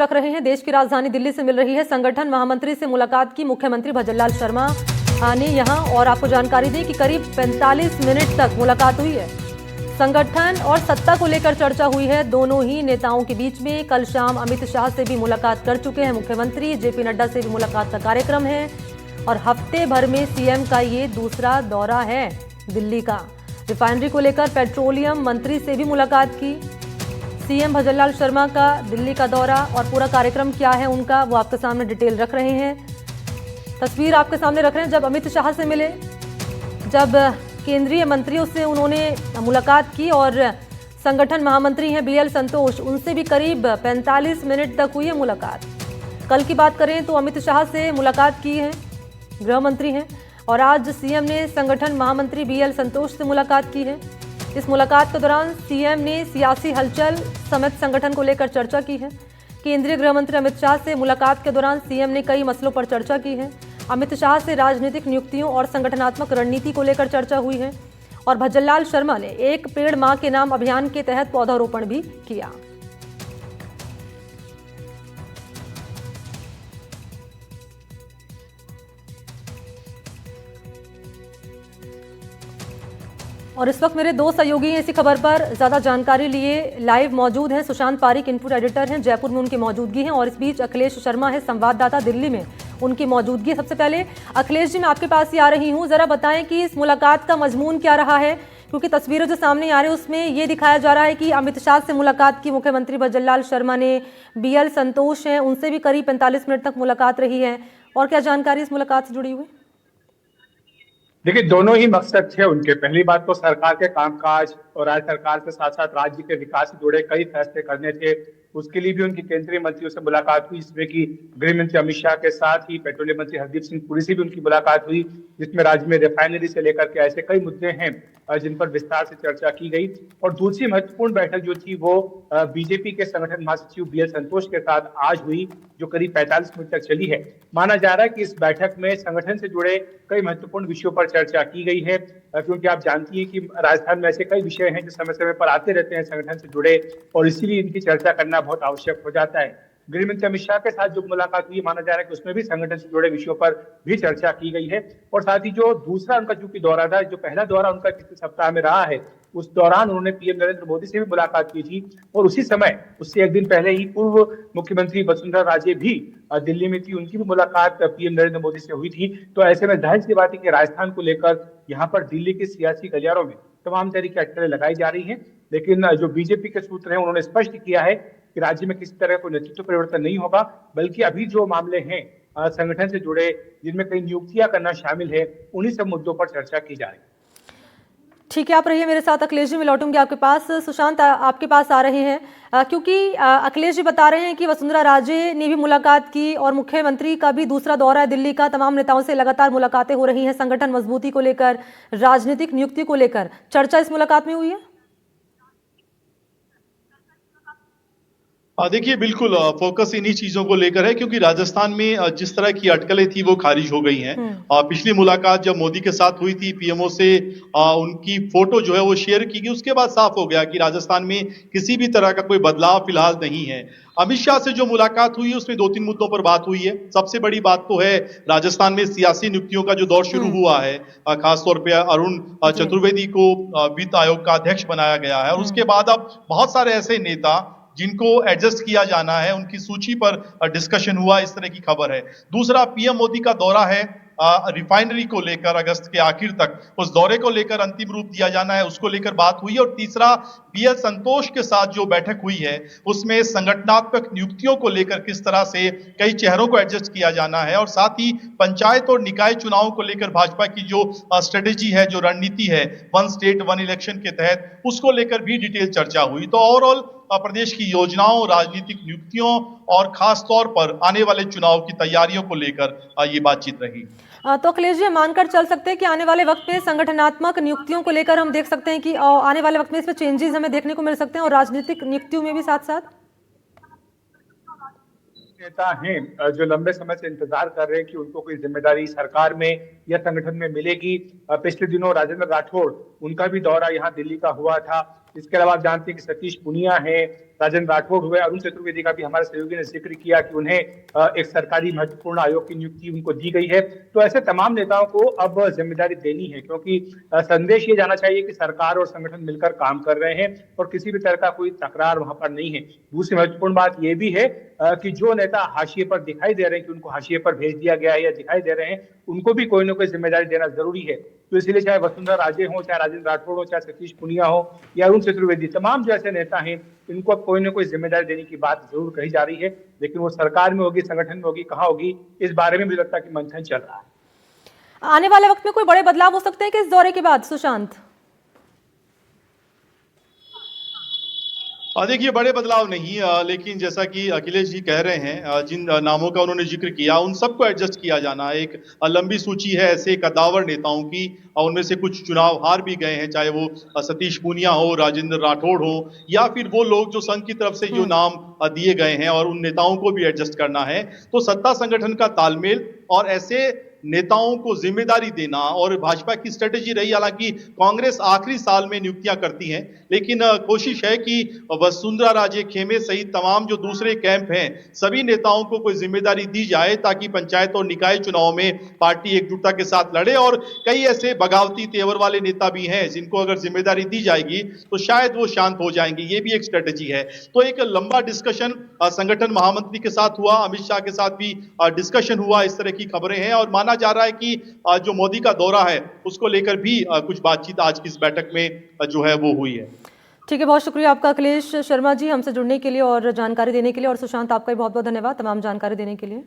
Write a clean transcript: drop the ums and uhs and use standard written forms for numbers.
रख रहे हैं। देश की राजधानी दिल्ली से मिल रही है संगठन महामंत्री से मुलाकात की मुख्यमंत्री भजनलाल शर्मा ने यहां, और आपको जानकारी दी कि करीब 45 मिनट तक मुलाकात हुई है। संगठन और सत्ता को लेकर चर्चा हुई है दोनों ही नेताओं के बीच में। कल शाम अमित शाह से भी मुलाकात कर चुके हैं मुख्यमंत्री। जेपी नड्डा से भी मुलाकात का कार्यक्रम है और हफ्ते भर में सीएम का ये दूसरा दौरा है दिल्ली का। रिफाइनरी को लेकर पेट्रोलियम मंत्री से भी मुलाकात की सीएम भजनलाल शर्मा का। दिल्ली का दौरा और पूरा कार्यक्रम क्या है उनका, वो आपके सामने डिटेल रख रहे हैं, तस्वीर आपके सामने रख रहे हैं। जब अमित शाह से मिले, जब केंद्रीय मंत्रियों से उन्होंने मुलाकात की, और संगठन महामंत्री हैं बीएल संतोष, उनसे भी करीब 45 मिनट तक हुई है मुलाकात। कल की बात करें तो अमित शाह से मुलाकात की है, गृह मंत्री हैं, और आज सीएम ने संगठन महामंत्री बीएल संतोष से मुलाकात की है। इस मुलाकात के दौरान सीएम ने सियासी हलचल समेत संगठन को लेकर चर्चा की है। केंद्रीय गृह मंत्री अमित शाह से मुलाकात के दौरान सीएम ने कई मसलों पर चर्चा की है। अमित शाह से राजनीतिक नियुक्तियों और संगठनात्मक रणनीति को लेकर चर्चा हुई है, और भजनलाल शर्मा ने एक पेड़ मां के नाम अभियान के तहत पौधारोपण भी किया। और इस वक्त मेरे दो सहयोगी इसी खबर पर ज्यादा जानकारी लिए लाइव मौजूद हैं। सुशांत पारिक इनपुट एडिटर हैं, जयपुर में उनकी मौजूदगी है, और इस बीच अखिलेश शर्मा है संवाददाता, दिल्ली में उनकी मौजूदगी। सबसे पहले अखिलेश जी, मैं आपके पास ही आ रही हूं, जरा बताएं कि इस मुलाकात का मजमून क्या रहा है, क्योंकि तस्वीरें जो सामने आ रही है उसमें ये दिखाया जा रहा है कि अमित शाह से मुलाकात की मुख्यमंत्री भजनलाल शर्मा ने, बीएल संतोष हैं, उनसे भी करीब 45 मिनट तक मुलाकात रही है। और क्या जानकारी इस मुलाकात से जुड़ी हुई? देखिए, दोनों ही मकसद थे उनके। पहली बात तो सरकार के कामकाज और राज्य सरकार के साथ साथ राज्य के विकास से जुड़े कई फैसले करने थे, उसके लिए भी उनकी केंद्रीय मंत्रियों से मुलाकात हुई, जिसमें कि गृह मंत्री अमित शाह के साथ ही पेट्रोलियम मंत्री हरदीप सिंह पुरी से भी उनकी मुलाकात हुई, जिसमें राज्य में रिफाइनरी से लेकर के ऐसे कई मुद्दे हैं जिन पर विस्तार से चर्चा की गई। और दूसरी महत्वपूर्ण बैठक जो थी वो बीजेपी के संगठन महासचिव बीएल संतोष के साथ आज हुई, जो करीब 45 मिनट तक चली है। माना जा रहा है कि इस बैठक में संगठन से जुड़े कई महत्वपूर्ण विषयों पर चर्चा की गई है, क्योंकि आप जानती हैं कि राजस्थान में ऐसे कई विषय हैं जो समय समय पर आते रहते हैं संगठन से जुड़े, और इसीलिए इनकी चर्चा करना बहुत आवश्यक हो जाता है। गृह मंत्री अमित शाह के साथ जो मुलाकात हुई, माना जा रहा है कि उसमें भी संगठन से जुड़े विषयों पर भी चर्चा की गई है। और साथ ही जो दूसरा उनका चूंकि दौरा था, जो पहला दौरा उनका पिछले सप्ताह में रहा है, उस दौरान उन्होंने पीएम नरेंद्र मोदी से भी मुलाकात की थी, और उसी समय उससे एक दिन पहले ही पूर्व मुख्यमंत्री वसुंधरा राजे भी दिल्ली में थी, उनकी भी मुलाकात पीएम नरेंद्र मोदी से हुई थी। तो ऐसे में जाहिर सी बात है कि राजस्थान को लेकर यहाँ पर दिल्ली के सियासी गलियारों में तमाम तरह की अटकलें लगाई जा रही हैं, लेकिन जो बीजेपी के सूत्र हैं उन्होंने स्पष्ट किया है कि राज्य में किसी तरह कोई नेतृत्व परिवर्तन नहीं होगा, बल्कि अभी जो मामले हैं संगठन से जुड़े, जिनमें कई नियुक्तियां करना शामिल है, उन्हीं सब मुद्दों पर चर्चा की जा रही है। ठीक है, आप रहिए मेरे साथ। अखिलेश जी, मैं लौटूंगी आपके पास। सुशांत, आपके पास आ रहे हैं, क्योंकि अखिलेश जी बता रहे हैं कि वसुंधरा राजे ने भी मुलाकात की और मुख्यमंत्री का भी दूसरा दौरा है दिल्ली का। तमाम नेताओं से लगातार मुलाकातें हो रही हैं, संगठन मजबूती को लेकर, राजनीतिक नियुक्ति को लेकर चर्चा इस मुलाकात में हुई है। देखिए, बिल्कुल फोकस इन्हीं चीजों को लेकर है, क्योंकि राजस्थान में जिस तरह की अटकलें थी वो खारिज हो गई हैं। पिछली मुलाकात जब मोदी के साथ हुई थी, पीएमओ से उनकी फोटो जो है वो शेयर की गई, उसके बाद साफ हो गया कि राजस्थान में किसी भी तरह का कोई बदलाव फिलहाल नहीं है। अमित शाह से जो मुलाकात हुई है उसमें 2-3 मुद्दों पर बात हुई है। सबसे बड़ी बात तो है राजस्थान में सियासी नियुक्तियों का जो दौर शुरू हुआ है, खासतौर पे अरुण चतुर्वेदी को वित्त आयोग का अध्यक्ष बनाया गया है, और उसके बाद अब बहुत सारे ऐसे नेता जिनको एडजस्ट किया जाना है, उनकी सूची पर डिस्कशन हुआ, इस तरह की खबर है। दूसरा, पीएम मोदी का दौरा है रिफाइनरी को लेकर, अगस्त के आखिर तक उस दौरे को लेकर अंतिम रूप दिया जाना है, उसको लेकर बात हुई। और तीसरा, बीएल संतोष के साथ जो बैठक हुई है उसमें संगठनात्मक नियुक्तियों को लेकर किस तरह से कई चेहरों को एडजस्ट किया जाना है, और साथ ही पंचायत और निकाय चुनावों को लेकर भाजपा की जो स्ट्रेटेजी है, जो रणनीति है, 1 स्टेट 1 इलेक्शन के तहत, उसको लेकर भी डिटेल चर्चा हुई। तो ओवरऑल प्रदेश की योजनाओं, राजनीतिक नियुक्तियों और खास तौर पर आने वाले चुनाव की तैयारियों को लेकर ये बातचीत रही। तो अखिलेश जी, मानकर चल सकते हैं कि आने वाले वक्त में संगठनात्मक नियुक्तियों को लेकर हम देख सकते हैं कि आने वाले वक्त में इसमें चेंजेस हमें देखने को मिल सकते हैं, और राजनीतिक नियुक्तियों में भी साथ साथ नेता हैं जो लंबे समय से इंतजार कर रहे हैं कि उनको कोई जिम्मेदारी सरकार में या संगठन में मिलेगी। पिछले दिनों राजेंद्र राठौड़, उनका भी दौरा यहाँ दिल्ली का हुआ था, इसके अलावा आप जानते हैं कि सतीश पूनिया है, राजेंद्र राठौड़ हुए, अरुण चतुर्वेदी का भी हमारे सहयोगी ने जिक्र किया कि उन्हें एक सरकारी महत्वपूर्ण आयोग की नियुक्ति उनको दी गई है। तो ऐसे तमाम नेताओं को अब जिम्मेदारी देनी है, क्योंकि संदेश ये जाना चाहिए कि सरकार और संगठन मिलकर काम कर रहे हैं और किसी भी तरह का कोई तकरार वहां पर नहीं है। दूसरी महत्वपूर्ण बात यह भी है कि जो नेता हाशिए पर दिखाई दे रहे हैं कि उनको हाशिए पर भेज दिया गया है या दिखाई दे रहे हैं, उनको भी कोई ना कोई जिम्मेदारी देना जरूरी है। तो इसलिए चाहे वसुंधरा राजे हो, चाहे राजेंद्र राठौड़ हो, चाहे सतीश पूनिया हो या अरुण चतुर्वेदी, तमाम जो ऐसे नेता हैं इनको अब कोई ना कोई जिम्मेदारी देने की बात जरूर कही जा रही है। लेकिन वो सरकार में होगी, संगठन में होगी, कहाँ होगी, इस बारे में मुझे लगता है कि मंथन चल रहा है। आने वाले वक्त में कोई बड़े बदलाव हो सकते हैं कि इस दौरे के बाद, सुशांत? देखिए, बड़े बदलाव नहीं, लेकिन जैसा कि अखिलेश जी कह रहे हैं, जिन नामों का उन्होंने जिक्र किया उन सबको एडजस्ट किया जाना है। एक लंबी सूची है ऐसे कद्दावर नेताओं की, उनमें से कुछ चुनाव हार भी गए हैं, चाहे वो सतीश पूनिया हो, राजेंद्र राठौड़ हो, या फिर वो लोग जो संघ की तरफ से जो नाम दिए गए हैं, और उन नेताओं को भी एडजस्ट करना है। तो सत्ता संगठन का तालमेल और ऐसे नेताओं को जिम्मेदारी देना, और भाजपा की स्ट्रेटेजी रही, हालांकि कांग्रेस आखिरी साल में नियुक्तियां करती है, लेकिन कोशिश है कि वसुंधरा राजे खेमे सहित तमाम जो दूसरे कैंप हैं सभी नेताओं को कोई जिम्मेदारी दी जाए, ताकि पंचायत और निकाय चुनाव में पार्टी एकजुटता के साथ लड़े। और कई ऐसे बगावती तेवर वाले नेता भी हैं जिनको अगर जिम्मेदारी दी जाएगी तो शायद वो शांत हो जाएंगे, ये भी एक स्ट्रेटेजी है। तो एक लंबा डिस्कशन संगठन महामंत्री के साथ हुआ, अमित शाह के साथ भी डिस्कशन हुआ, इस तरह की खबरें हैं, और माना जा रहा है कि जो मोदी का दौरा है उसको लेकर भी कुछ बातचीत आज की इस बैठक में जो है वो हुई है। ठीक है, बहुत शुक्रिया आपका अखिलेश शर्मा जी, हमसे जुड़ने के लिए और जानकारी देने के लिए, और सुशांत आपका भी बहुत बहुत धन्यवाद तमाम जानकारी देने के लिए।